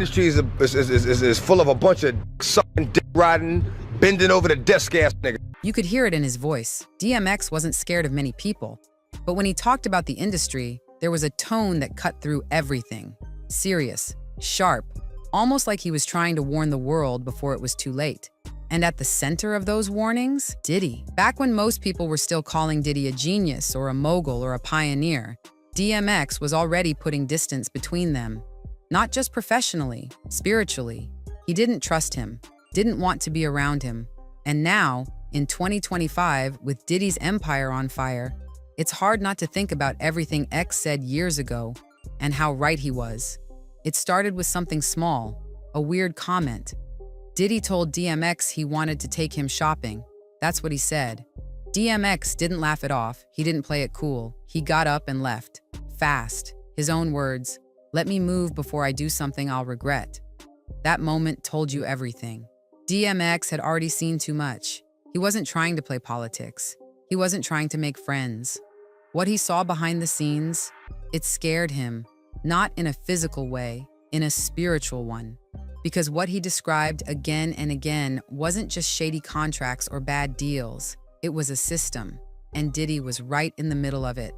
industry is full of a bunch of sucking, dick riding, bending over the desk ass niggas. You could hear it in his voice. DMX wasn't scared of many people, but when he talked about the industry, there was a tone that cut through everything. Serious, sharp, almost like he was trying to warn the world before it was too late. And at the center of those warnings, Diddy. Back when most people were still calling Diddy a genius or a mogul or a pioneer, DMX was already putting distance between them. Not just professionally, spiritually. He didn't trust him, didn't want to be around him. And now, in 2025, with Diddy's empire on fire, it's hard not to think about everything X said years ago and how right he was. It started with something small, a weird comment. Diddy told DMX he wanted to take him shopping. That's what he said. DMX didn't laugh it off. He didn't play it cool. He got up and left. Fast. His own words, "Let me move before I do something I'll regret." That moment told you everything. DMX had already seen too much. He wasn't trying to play politics. He wasn't trying to make friends. What he saw behind the scenes, it scared him. Not in a physical way, in a spiritual one. Because what he described again and again wasn't just shady contracts or bad deals. It was a system, and Diddy was right in the middle of it.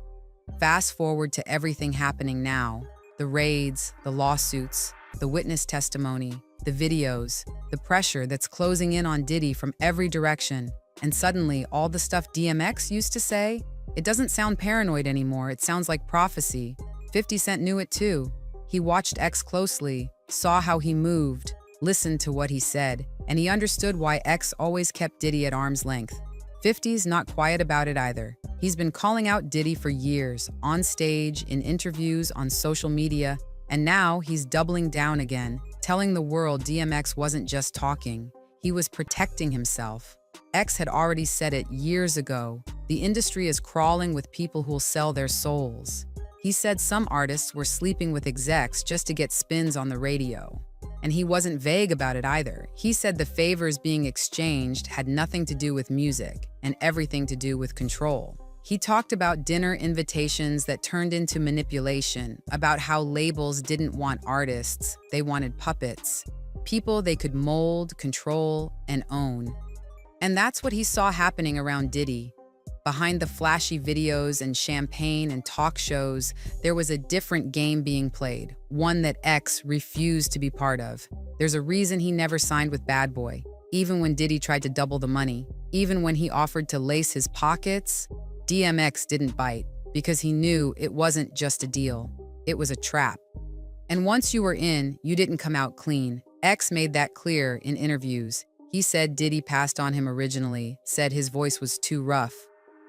Fast forward to everything happening now. The raids, the lawsuits, the witness testimony, the videos, the pressure that's closing in on Diddy from every direction. And suddenly, all the stuff DMX used to say, it doesn't sound paranoid anymore. It sounds like prophecy. 50 Cent knew it too. He watched X closely, saw how he moved, listened to what he said, and he understood why X always kept Diddy at arm's length. 50's not quiet about it either. He's been calling out Diddy for years, on stage, in interviews, on social media, and now he's doubling down again, telling the world DMX wasn't just talking, he was protecting himself. X had already said it years ago. The industry is crawling with people who'll sell their souls. He said some artists were sleeping with execs just to get spins on the radio. And he wasn't vague about it either. He said the favors being exchanged had nothing to do with music and everything to do with control. He talked about dinner invitations that turned into manipulation, about how labels didn't want artists, they wanted puppets, people they could mold, control, and own. And that's what he saw happening around Diddy. Behind the flashy videos and champagne and talk shows, there was a different game being played, one that X refused to be part of. There's a reason he never signed with Bad Boy, even when Diddy tried to double the money. Even when he offered to lace his pockets, DMX didn't bite, because he knew it wasn't just a deal, it was a trap. And once you were in, you didn't come out clean. X made that clear in interviews. He said Diddy passed on him originally, said his voice was too rough.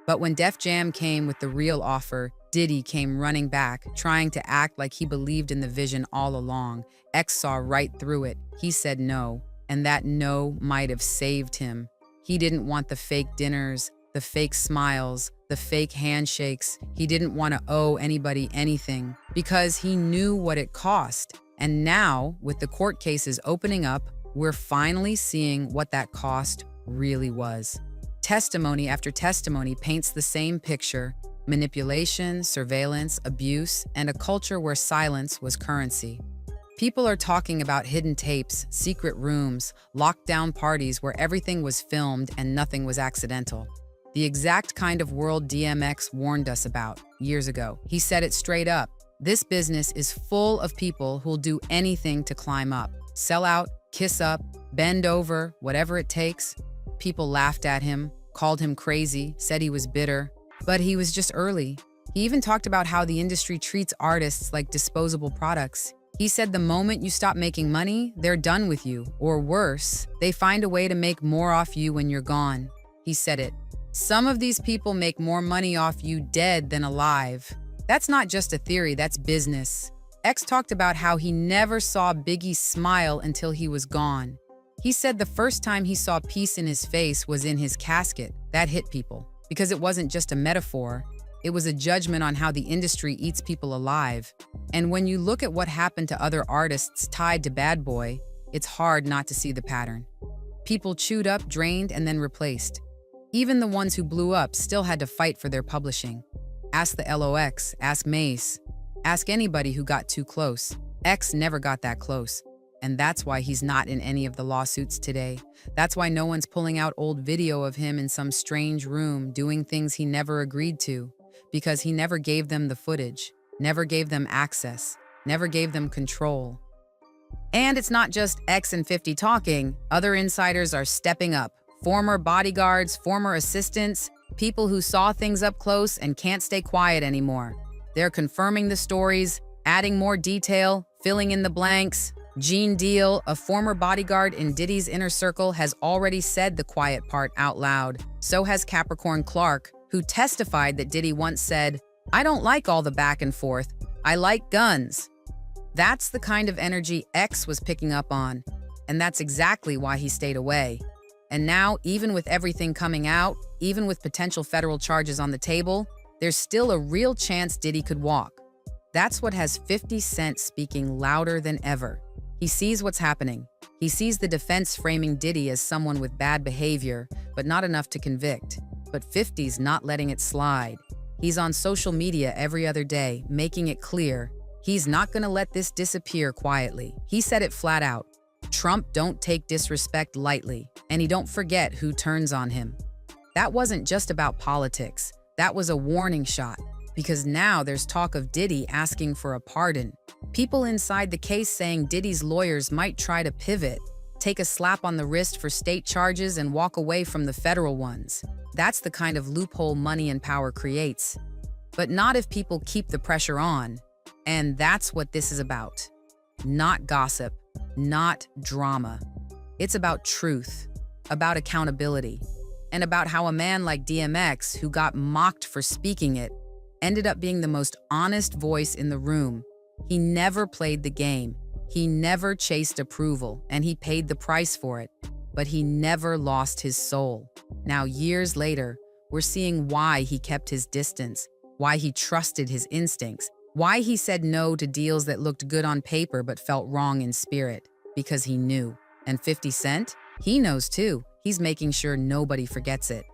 But when Def Jam came with the real offer, Diddy came running back, trying to act like he believed in the vision all along. X saw right through it. He said no, and that no might have saved him. He didn't want the fake dinners, the fake smiles, the fake handshakes. He didn't want to owe anybody anything because he knew what it cost. And now, with the court cases opening up, we're finally seeing what that cost really was. Testimony after testimony paints the same picture: manipulation, surveillance, abuse, and a culture where silence was currency. People are talking about hidden tapes, secret rooms, locked-down parties where everything was filmed and nothing was accidental. The exact kind of world DMX warned us about years ago. He said it straight up. This business is full of people who'll do anything to climb up, sell out, kiss up, bend over, whatever it takes. People laughed at him, called him crazy, said he was bitter, but he was just early. He even talked about how the industry treats artists like disposable products. He said the moment you stop making money, they're done with you, or worse, they find a way to make more off you when you're gone. He said it. Some of these people make more money off you dead than alive. That's not just a theory, that's business. X talked about how he never saw Biggie smile until he was gone. He said the first time he saw peace in his face was in his casket. That hit people, because it wasn't just a metaphor. It was a judgment on how the industry eats people alive. And when you look at what happened to other artists tied to Bad Boy, it's hard not to see the pattern. People chewed up, drained, and then replaced. Even the ones who blew up still had to fight for their publishing. Ask the LOX, ask Mace, ask anybody who got too close. X never got that close. And that's why he's not in any of the lawsuits today. That's why no one's pulling out old video of him in some strange room doing things he never agreed to, because he never gave them the footage, never gave them access, never gave them control. And it's not just X and 50 talking. Other insiders are stepping up. Former bodyguards, former assistants, people who saw things up close and can't stay quiet anymore. They're confirming the stories, adding more detail, filling in the blanks. Gene Deal, a former bodyguard in Diddy's inner circle, has already said the quiet part out loud. So has Capricorn Clark, who testified that Diddy once said, "I don't like all the back and forth. I like guns." That's the kind of energy X was picking up on, and that's exactly why he stayed away. And now, even with everything coming out, even with potential federal charges on the table, there's still a real chance Diddy could walk. That's what has 50 Cent speaking louder than ever. He sees what's happening. He sees the defense framing Diddy as someone with bad behavior, but not enough to convict. But 50's not letting it slide. He's on social media every other day, making it clear he's not gonna let this disappear quietly. He said it flat out. Trump don't take disrespect lightly, and he don't forget who turns on him. That wasn't just about politics. That was a warning shot, because now there's talk of Diddy asking for a pardon. People inside the case saying Diddy's lawyers might try to pivot, take a slap on the wrist for state charges and walk away from the federal ones. That's the kind of loophole money and power creates. But not if people keep the pressure on. And that's what this is about. Not gossip, not drama. It's about truth, about accountability, and about how a man like DMX, who got mocked for speaking it, ended up being the most honest voice in the room. He never played the game. He never chased approval, and he paid the price for it. But he never lost his soul. Now, years later, we're seeing why he kept his distance, why he trusted his instincts, why he said no to deals that looked good on paper but felt wrong in spirit. Because he knew. And 50 Cent? He knows too. He's making sure nobody forgets it.